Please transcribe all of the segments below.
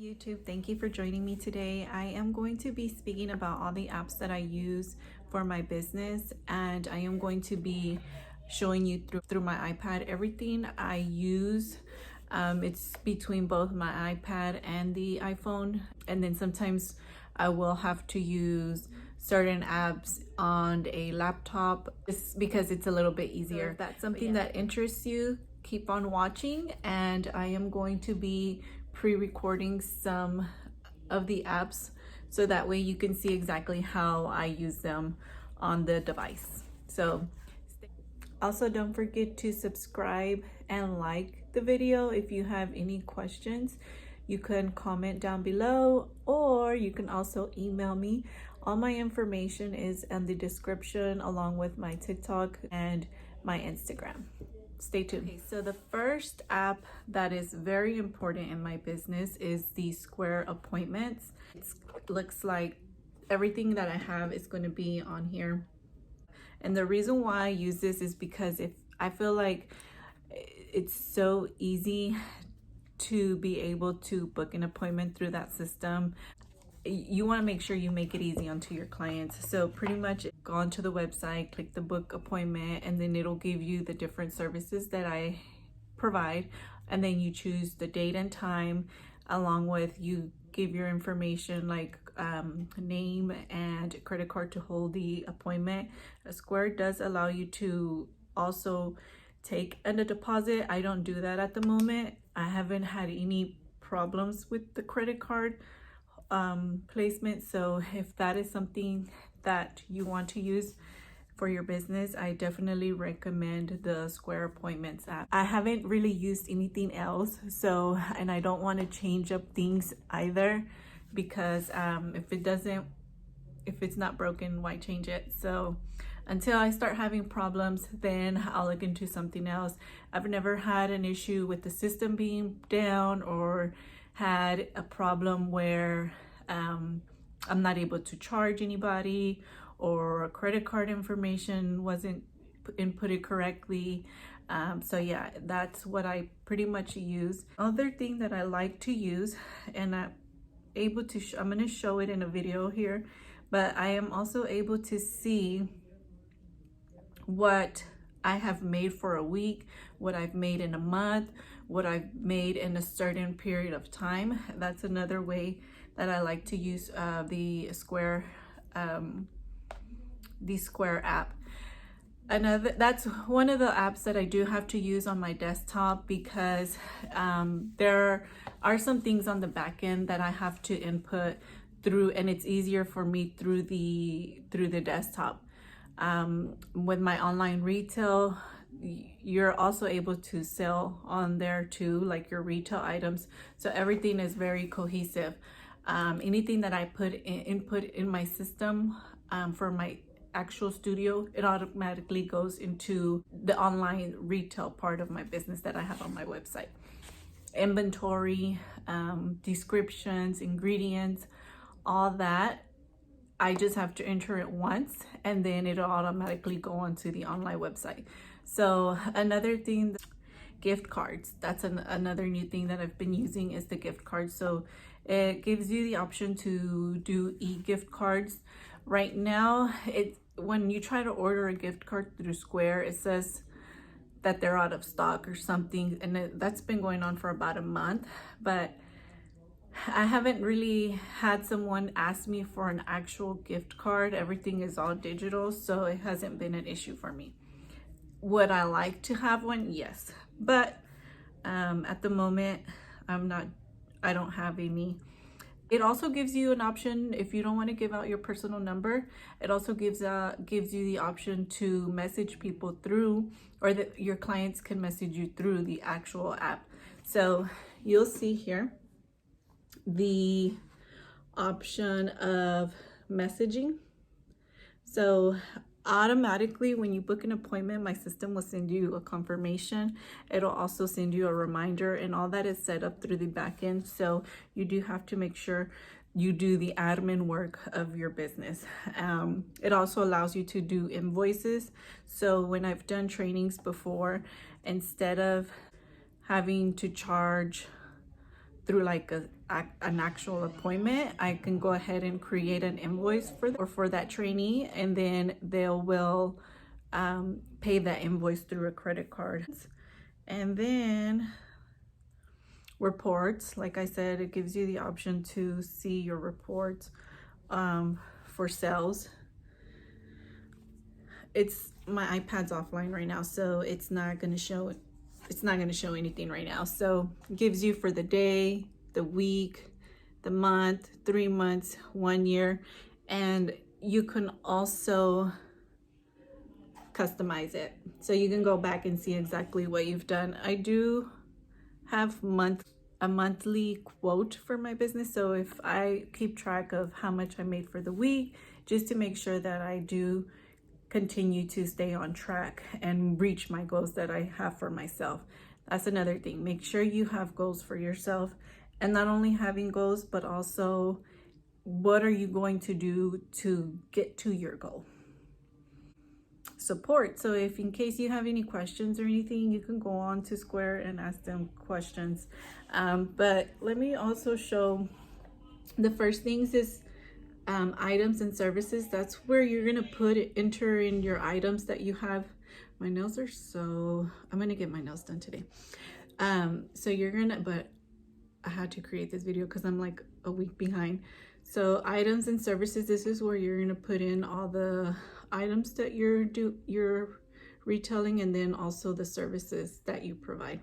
YouTube, thank you for joining me today. I am going to be speaking about all the apps that I use for my business, and I am going to be showing you through my iPad everything I use. It's between both my iPad and the iPhone, and then sometimes I will have to use certain apps on a laptop just because it's a little bit easier. If that's something that interests you, keep on watching, and I am going to be pre-recording some of the apps so that way you can see exactly how I use them on the device. So also don't forget to subscribe and like the video. If you have any questions, you can comment down below, or you can also email me. All my information is in the description, along with my TikTok and my Instagram. Stay tuned. Okay, so the first app that is very important in my business is the Square Appointments. It looks like everything that I have is going to be on here. And the reason why I use this is because if I feel like it's so easy to be able to book an appointment through that system. You want to make sure you make it easy onto your clients. So pretty much go onto the website, click the book appointment, and then it'll give you the different services that I provide. And then you choose the date and time, along with you give your information like name and credit card to hold the appointment. Square does allow you to also take a deposit. I don't do that at the moment. I haven't had any problems with the credit card placement. So if that is something that you want to use for your business, I definitely recommend the Square Appointments app. I haven't really used anything else, so, and I don't want to change up things either, because if it's not broken, why change it? So until I start having problems, then I'll look into something else. I've never had an issue with the system being down or had a problem where I'm not able to charge anybody, or credit card information wasn't inputted correctly. So yeah, that's what I pretty much use. Other thing that I like to use, and I'm going to show it in a video here, but I am also able to see what I have made for a week, what I've made in a month, what I've made in a certain period of time. That's another way that I like to use the Square app. That's one of the apps that I do have to use on my desktop, because there are some things on the back end that I have to input through, and it's easier for me through the desktop. With my online retail, you're also able to sell on there too, like your retail items. So everything is very cohesive. Anything that I input in my system for my actual studio, it automatically goes into the online retail part of my business that I have on my website. Inventory, descriptions, ingredients, all that, I just have to enter it once, and then it'll automatically go onto the online website. So another thing, gift cards. That's another new thing that I've been using, is the gift cards. So it gives you the option to do e-gift cards. Right now, when you try to order a gift card through Square, it says that they're out of stock or something, and that's been going on for about a month, but I haven't really had someone ask me for an actual gift card. Everything is all digital, so it hasn't been an issue for me. Would I like to have one? Yes, but at the moment I don't have any. It also gives you an option, if you don't want to give out your personal number, it also gives you the option to message people through, or that your clients can message you through the actual app. So you'll see here the option of messaging. So automatically, when you book an appointment, my system will send you a confirmation. It'll also send you a reminder, and all that is set up through the back end. So you do have to make sure you do the admin work of your business. It also allows you to do invoices. So when I've done trainings before, instead of having to charge through like an actual appointment, I can go ahead and create an invoice for that trainee, and then they will pay that invoice through a credit card. And then reports, like I said, it gives you the option to see your reports for sales. It's my iPad's offline right now, so it's not going to show anything right now. So it gives you for the day, the week, the month, 3 months, 1 year, and you can also customize it. So you can go back and see exactly what you've done. I do have a monthly quote for my business. So if I keep track of how much I made for the week, just to make sure that I do continue to stay on track and reach my goals that I have for myself. That's another thing. Make sure you have goals for yourself, and not only having goals, but also what are you going to do to get to your goal. Support. So if in case you have any questions or anything, you can go on to Square and ask them questions. But let me also show the first things is items and services. That's where you're gonna enter in your items that you have. My nails are I'm gonna get my nails done today. So but I had to create this video because I'm like a week behind. So items and services, this is where you're gonna put in all the items that you're retailing, and then also the services that you provide,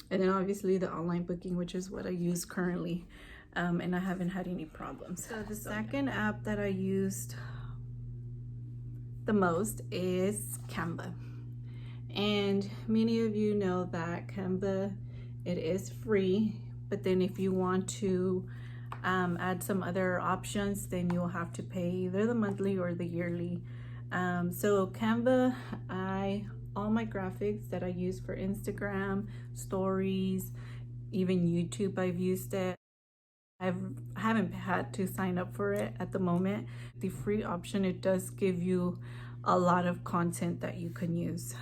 and then obviously the online booking, which is what I use currently. And I haven't had any problems. So the second app that I used the most is Canva. And many of you know that Canva, it is free, but then if you want to add some other options, then you'll have to pay either the monthly or the yearly. So Canva, all my graphics that I use for Instagram, stories, even YouTube, I've used it. I haven't had to sign up for it at the moment. The free option, it does give you a lot of content that you can use.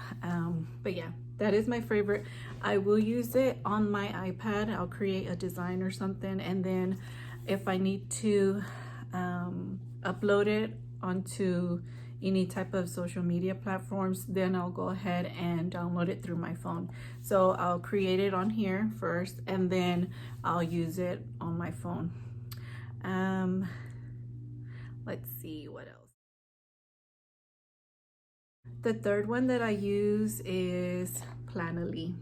But yeah, that is my favorite. I will use it on my iPad. I'll create a design or something, and then if I need to upload it onto any type of social media platforms, then I'll go ahead and download it through my phone. So I'll create it on here first, and then I'll use it on my phone. Let's see what else. The third one that I use is Planoly.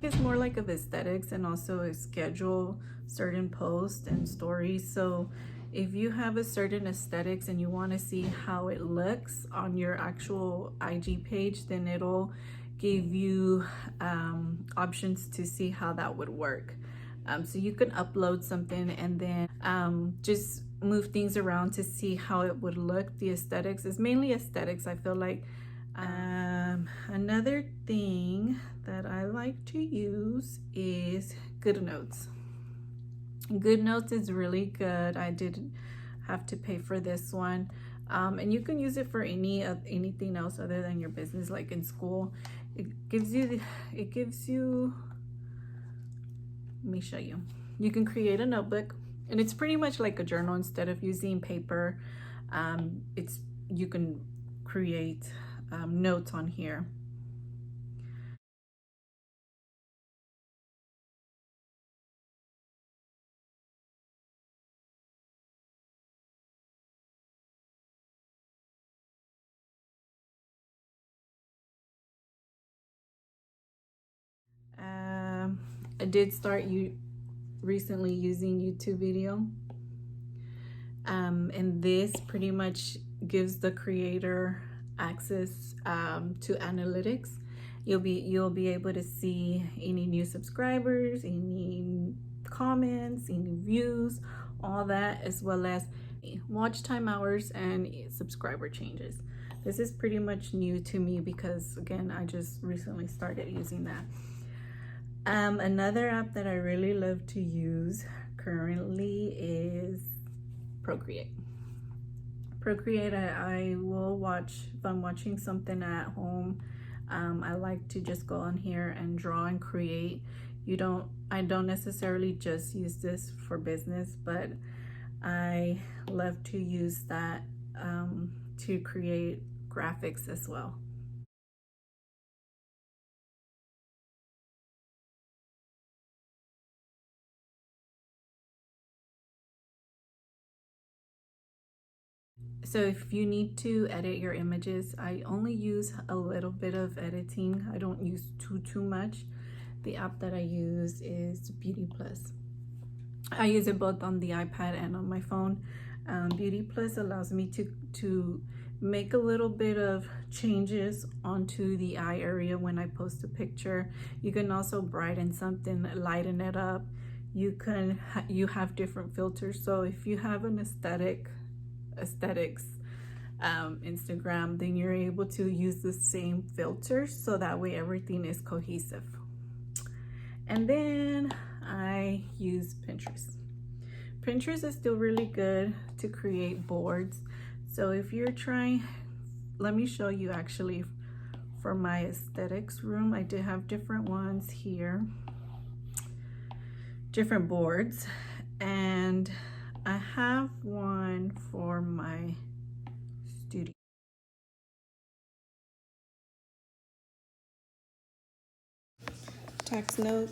It's more like of aesthetics, and also a schedule certain posts and stories. So if you have a certain aesthetics and you want to see how it looks on your actual IG page, then it'll give you options to see how that would work. So you can upload something and then just move things around to see how it would look. The aesthetics is mainly aesthetics, I feel like. Another thing that I like to use is GoodNotes. GoodNotes is really good. I did have to pay for this one, and you can use it for anything else other than your business, like in school. It gives you let me show you. You can create a notebook, and it's pretty much like a journal. Instead of using paper, you can create notes on here. I did start recently using YouTube video, and this pretty much gives the creator access to analytics. You'll be able to see any new subscribers, any comments, any views, all that, as well as watch time hours and subscriber changes. This is pretty much new to me because, again, I just recently started using that. Another app that I really love to use currently is Procreate. I will watch, if I'm watching something at home, I like to just go on here and draw and create. I don't necessarily just use this for business, but I love to use that to create graphics as well. So if you need to edit your images, I only use a little bit of editing. I don't use too much. The app that I use is Beaute Plus. I use it both on the iPad and on my phone. Beaute Plus allows me to make a little bit of changes onto the eye area when I post a picture. You can also brighten something, lighten it up. You have different filters. So if you have an aesthetics Instagram, then you're able to use the same filters, so that way everything is cohesive. And then I use Pinterest. Pinterest is still really good to create boards. So if you're trying, let me show you actually for my aesthetics room. I did have different ones here, different boards, and I have one for my studio. Tax note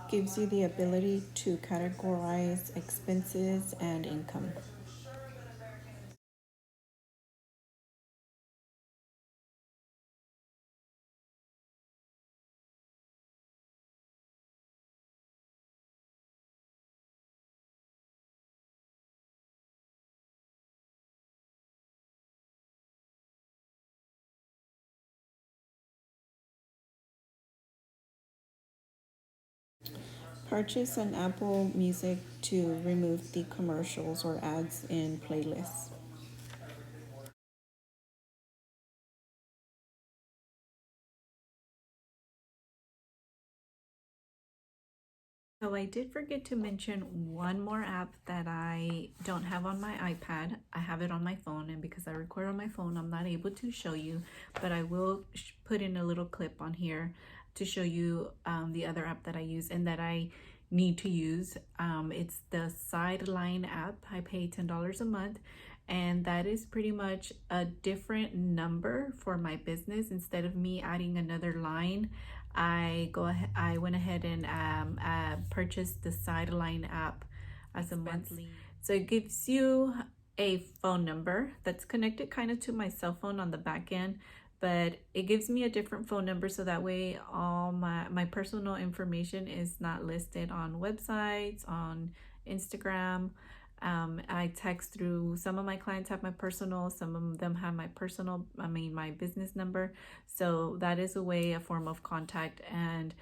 gives you the ability to categorize expenses and income. Purchase an Apple Music to remove the commercials or ads in playlists. So I did forget to mention one more app that I don't have on my iPad. I have it on my phone, and because I record on my phone, I'm not able to show you, but I will put in a little clip on here to show you the other app that I use and that I need to use. It's the Sideline app. I pay $10 a month, and that is pretty much a different number for my business. Instead of me adding another line, I went ahead and purchased the Sideline app as a monthly. So it gives you a phone number that's connected kind of to my cell phone on the back end, but it gives me a different phone number, so that way all my personal information is not listed on websites, on Instagram. I text through, some of my clients have my personal, some of them have my my business number. So that is a form of contact. And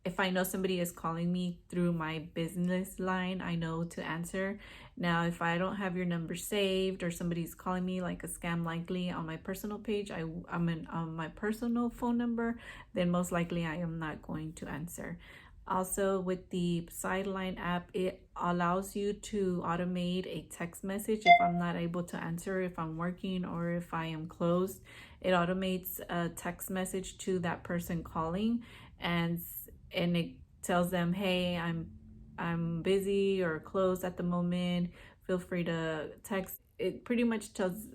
if I know somebody is calling me through my business line, I know to answer. Now, if I don't have your number saved, or somebody's calling me like a scam likely on my personal page, I'm on my personal phone number, then most likely I am not going to answer. Also, with the Sideline app, it allows you to automate a text message if I'm not able to answer, if I'm working, or if I am closed. It automates a text message to that person calling, and it tells them, hey, I'm busy or closed at the moment, feel free to text. It pretty much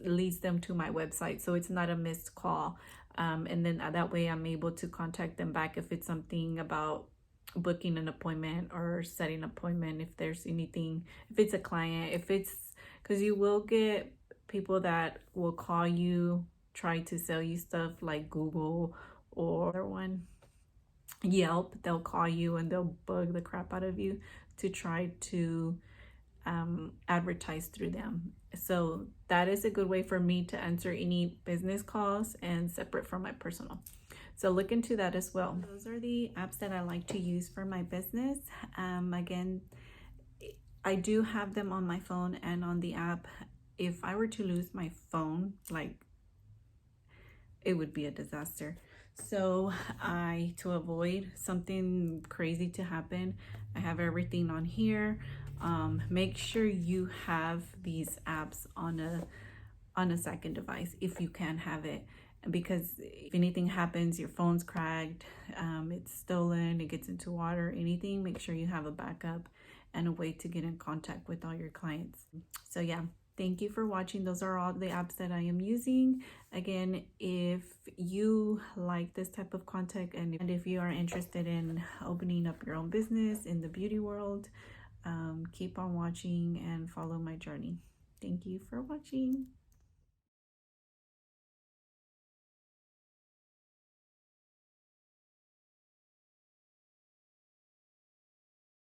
leads them to my website, so it's not a missed call. And then that way I'm able to contact them back if it's something about booking an appointment or setting an appointment, if there's anything, if it's a client, if it's, because you will get people that will call you, try to sell you stuff like Google or one, Yelp. They'll call you and they'll bug the crap out of you to try to advertise through them. So that is a good way for me to answer any business calls and separate from my personal. So look into that as well. Those are the apps that I like to use for my business. Again, I do have them on my phone and on the app. If I were to lose my phone, like, it would be a disaster. So to avoid something crazy to happen, I have everything on here. Make sure you have these apps on a second device if you can have it. because if anything happens, your phone's cracked, it's stolen, it gets into water, anything, make sure you have a backup and a way to get in contact with all your clients. So yeah, thank you for watching. Those are all the apps that I am using. Again, if you like this type of content and if you are interested in opening up your own business in the beauty world, keep on watching and follow my journey. Thank you for watching.